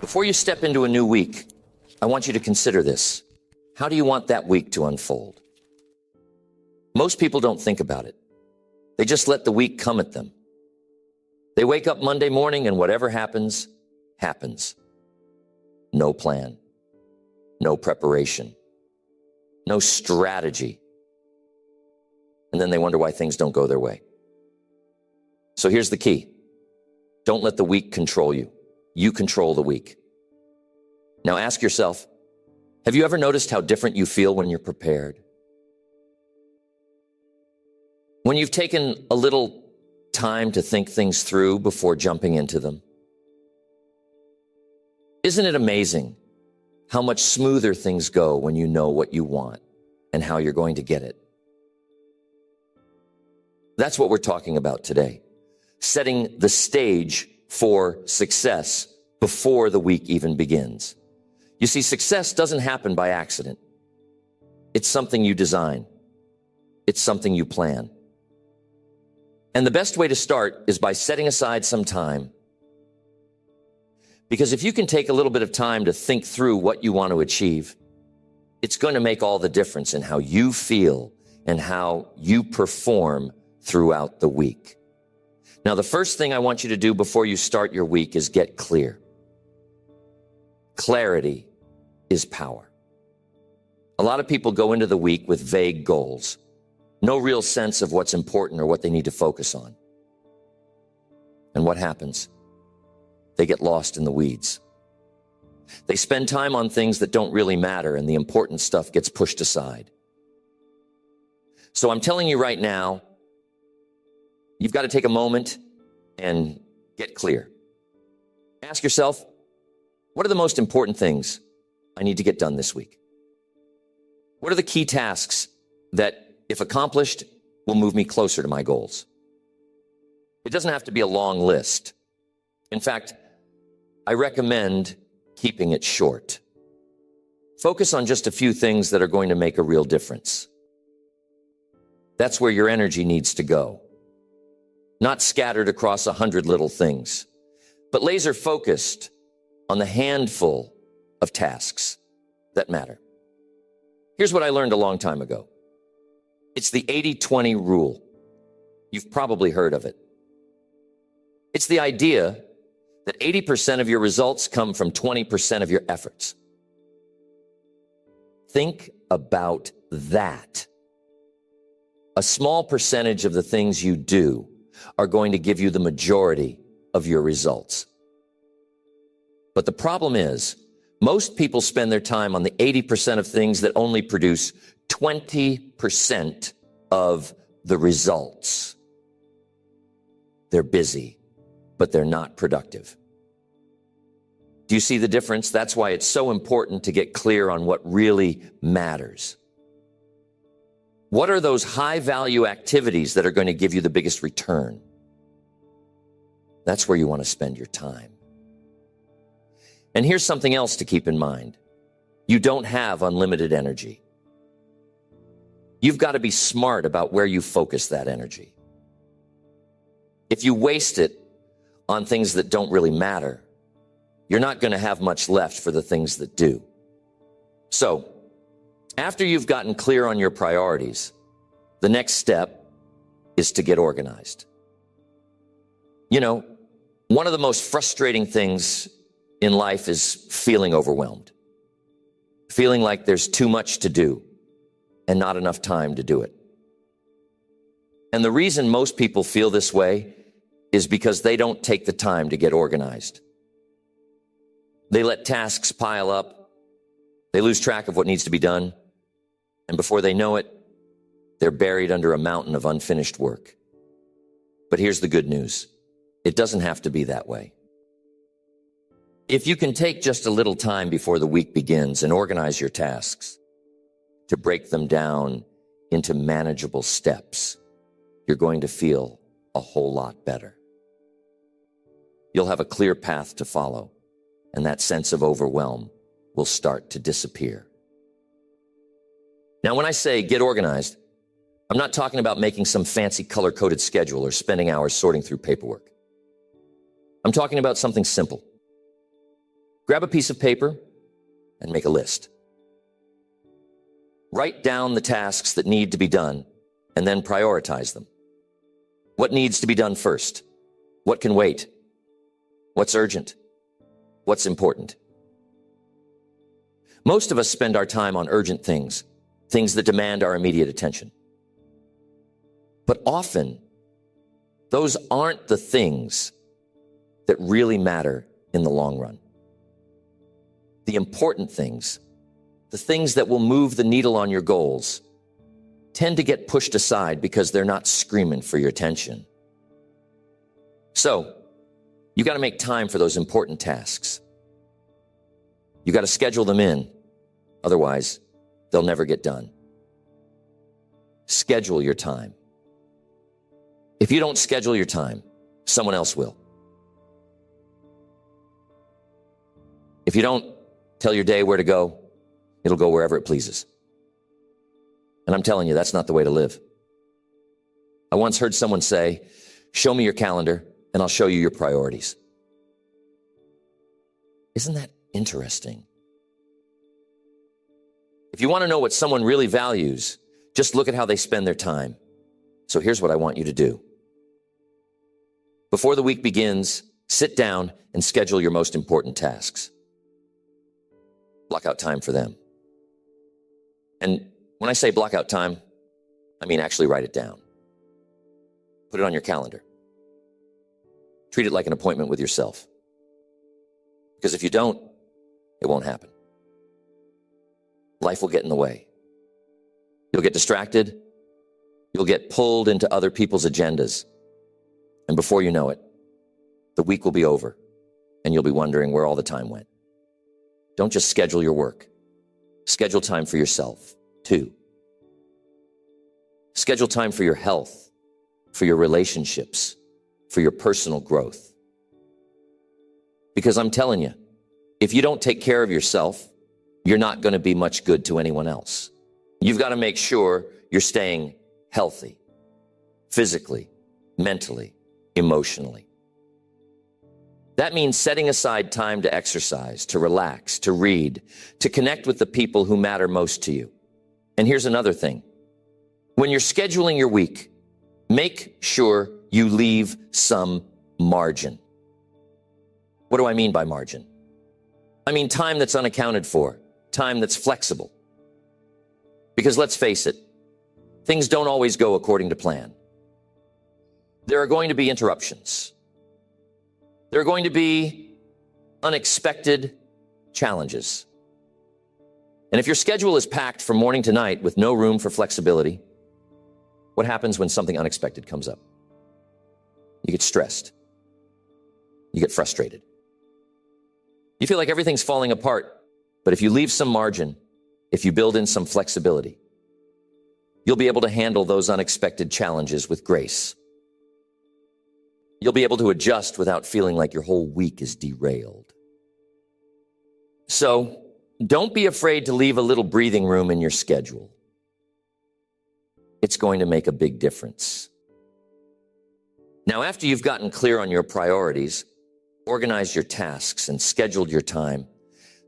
Before you step into a new week, I want you to consider this. How do you want that week to unfold? Most people don't think about it. They just let the week come at them. They wake up Monday morning and whatever happens, happens. No plan, no preparation, no strategy. And then they wonder why things don't go their way. So here's the key. Don't let the week control you. You control the week. Now ask yourself, have you ever noticed how different you feel when you're prepared? When you've taken a little time to think things through before jumping into them? Isn't it amazing how much smoother things go when you know what you want and how you're going to get it? That's what we're talking about today. Setting the stage for success before the week even begins. You see, success doesn't happen by accident. It's something you design. It's something you plan. And the best way to start is by setting aside some time. Because if you can take a little bit of time to think through what you want to achieve, it's going to make all the difference in how you feel and how you perform throughout the week. Now, the first thing I want you to do before you start your week is get clear. Clarity is power. A lot of people go into the week with vague goals. No real sense of what's important or what they need to focus on. And what happens? They get lost in the weeds. They spend time on things that don't really matter, and the important stuff gets pushed aside. So I'm telling you right now, you've got to take a moment and get clear. Ask yourself, what are the most important things I need to get done this week? What are the key tasks that, if accomplished, will move me closer to my goals? It doesn't have to be a long list. In fact, I recommend keeping it short. Focus on just a few things that are going to make a real difference. That's where your energy needs to go. Not scattered across 100 little things, but laser focused on the handful of tasks that matter. Here's what I learned a long time ago. It's the 80-20 rule. You've probably heard of it. It's the idea that 80% of your results come from 20% of your efforts. Think about that. A small percentage of the things you do are going to give you the majority of your results. But the problem is, most people spend their time on the 80% of things that only produce 20% of the results. They're busy, but they're not productive. Do you see the difference? That's why it's so important to get clear on what really matters. What are those high-value activities that are going to give you the biggest return? That's where you want to spend your time. And here's something else to keep in mind. You don't have unlimited energy. You've got to be smart about where you focus that energy. If you waste it on things that don't really matter, you're not going to have much left for the things that do. So, after you've gotten clear on your priorities, the next step is to get organized. You know, one of the most frustrating things in life is feeling overwhelmed. Feeling like there's too much to do and not enough time to do it. And the reason most people feel this way is because they don't take the time to get organized. They let tasks pile up. They lose track of what needs to be done. And before they know it, they're buried under a mountain of unfinished work. But here's the good news. It doesn't have to be that way. If you can take just a little time before the week begins and organize your tasks to break them down into manageable steps, you're going to feel a whole lot better. You'll have a clear path to follow, and that sense of overwhelm will start to disappear. Now, when I say get organized, I'm not talking about making some fancy color-coded schedule or spending hours sorting through paperwork. I'm talking about something simple. Grab a piece of paper and make a list. Write down the tasks that need to be done and then prioritize them. What needs to be done first? What can wait? What's urgent? What's important? Most of us spend our time on urgent things, things that demand our immediate attention. But often, those aren't the things that really matter in the long run. The important things, the things that will move the needle on your goals, tend to get pushed aside because they're not screaming for your attention. So, you got to make time for those important tasks. You got to schedule them in. Otherwise, they'll never get done. Schedule your time. If you don't schedule your time, someone else will. If you don't tell your day where to go, it'll go wherever it pleases. And I'm telling you, that's not the way to live. I once heard someone say, show me your calendar and I'll show you your priorities. Isn't that interesting? If you want to know what someone really values, just look at how they spend their time. So here's what I want you to do. Before the week begins, sit down and schedule your most important tasks. Block out time for them. And when I say block out time, I mean actually write it down. Put it on your calendar. Treat it like an appointment with yourself. Because if you don't, it won't happen. Life will get in the way. You'll get distracted. You'll get pulled into other people's agendas. And before you know it, the week will be over and you'll be wondering where all the time went. Don't just schedule your work. Schedule time for yourself, too. Schedule time for your health, for your relationships, for your personal growth. Because I'm telling you, if you don't take care of yourself, you're not going to be much good to anyone else. You've got to make sure you're staying healthy, physically, mentally, emotionally. That means setting aside time to exercise, to relax, to read, to connect with the people who matter most to you. And here's another thing. When you're scheduling your week, make sure you leave some margin. What do I mean by margin? I mean time that's unaccounted for, time that's flexible. Because let's face it, things don't always go according to plan. There are going to be interruptions. There are going to be unexpected challenges. And if your schedule is packed from morning to night with no room for flexibility, what happens when something unexpected comes up? You get stressed. You get frustrated. You feel like everything's falling apart. But if you leave some margin, if you build in some flexibility, you'll be able to handle those unexpected challenges with grace. You'll be able to adjust without feeling like your whole week is derailed. So, don't be afraid to leave a little breathing room in your schedule. It's going to make a big difference. Now, after you've gotten clear on your priorities, organized your tasks, and scheduled your time,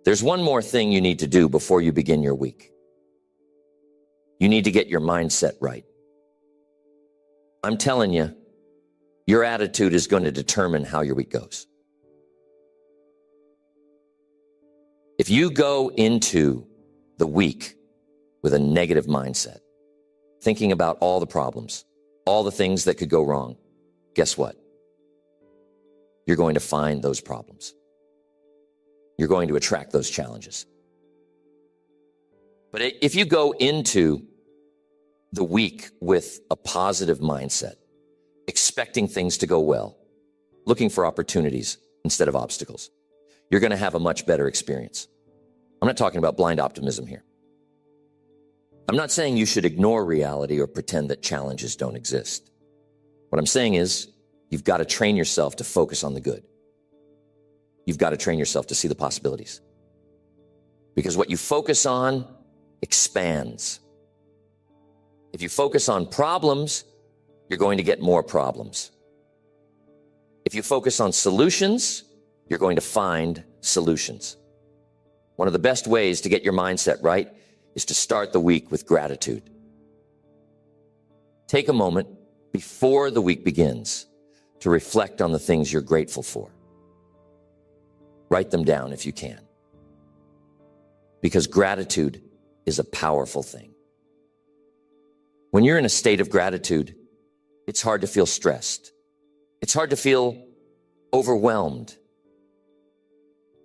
there's one more thing you need to do before you begin your week. You need to get your mindset right. I'm telling you, your attitude is going to determine how your week goes. If you go into the week with a negative mindset, thinking about all the problems, all the things that could go wrong, guess what? You're going to find those problems. You're going to attract those challenges. But if you go into the week with a positive mindset, expecting things to go well, looking for opportunities instead of obstacles, you're going to have a much better experience. I'm not talking about blind optimism here. I'm not saying you should ignore reality or pretend that challenges don't exist. What I'm saying is you've got to train yourself to focus on the good. You've got to train yourself to see the possibilities. Because what you focus on expands. If you focus on problems, you're going to get more problems. If you focus on solutions, you're going to find solutions. One of the best ways to get your mindset right is to start the week with gratitude. Take a moment before the week begins to reflect on the things you're grateful for. Write them down if you can, because gratitude is a powerful thing. When you're in a state of gratitude, it's hard to feel stressed. It's hard to feel overwhelmed.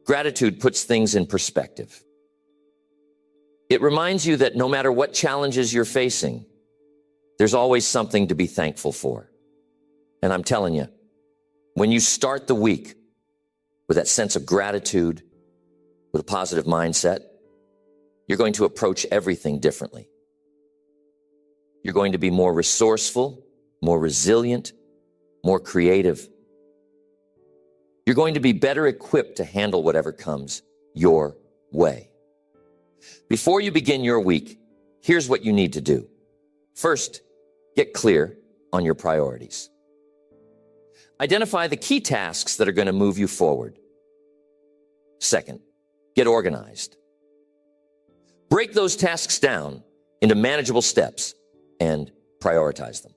Gratitude puts things in perspective. It reminds you that no matter what challenges you're facing, there's always something to be thankful for. And I'm telling you, when you start the week with that sense of gratitude, with a positive mindset, you're going to approach everything differently. You're going to be more resourceful, more resilient, more creative. You're going to be better equipped to handle whatever comes your way. Before you begin your week, here's what you need to do. First, get clear on your priorities. Identify the key tasks that are going to move you forward. Second, get organized. Break those tasks down into manageable steps and prioritize them.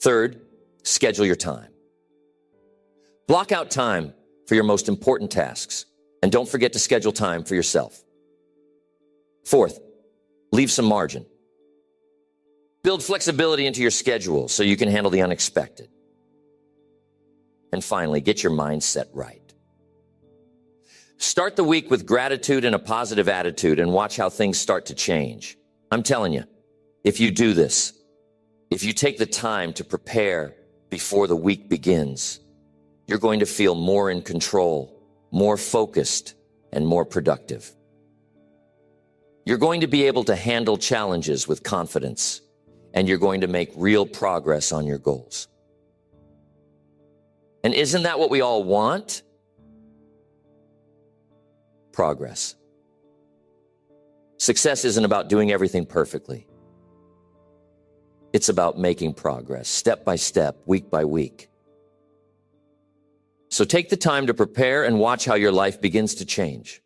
Third, schedule your time. Block out time for your most important tasks, and don't forget to schedule time for yourself. Fourth, leave some margin. Build flexibility into your schedule so you can handle the unexpected. And finally, get your mindset right. Start the week with gratitude and a positive attitude and watch how things start to change. I'm telling you, if you do this, if you take the time to prepare before the week begins, you're going to feel more in control, more focused, and more productive. You're going to be able to handle challenges with confidence, and you're going to make real progress on your goals. And isn't that what we all want? Progress. Success isn't about doing everything perfectly. It's about making progress, step by step, week by week. So take the time to prepare and watch how your life begins to change.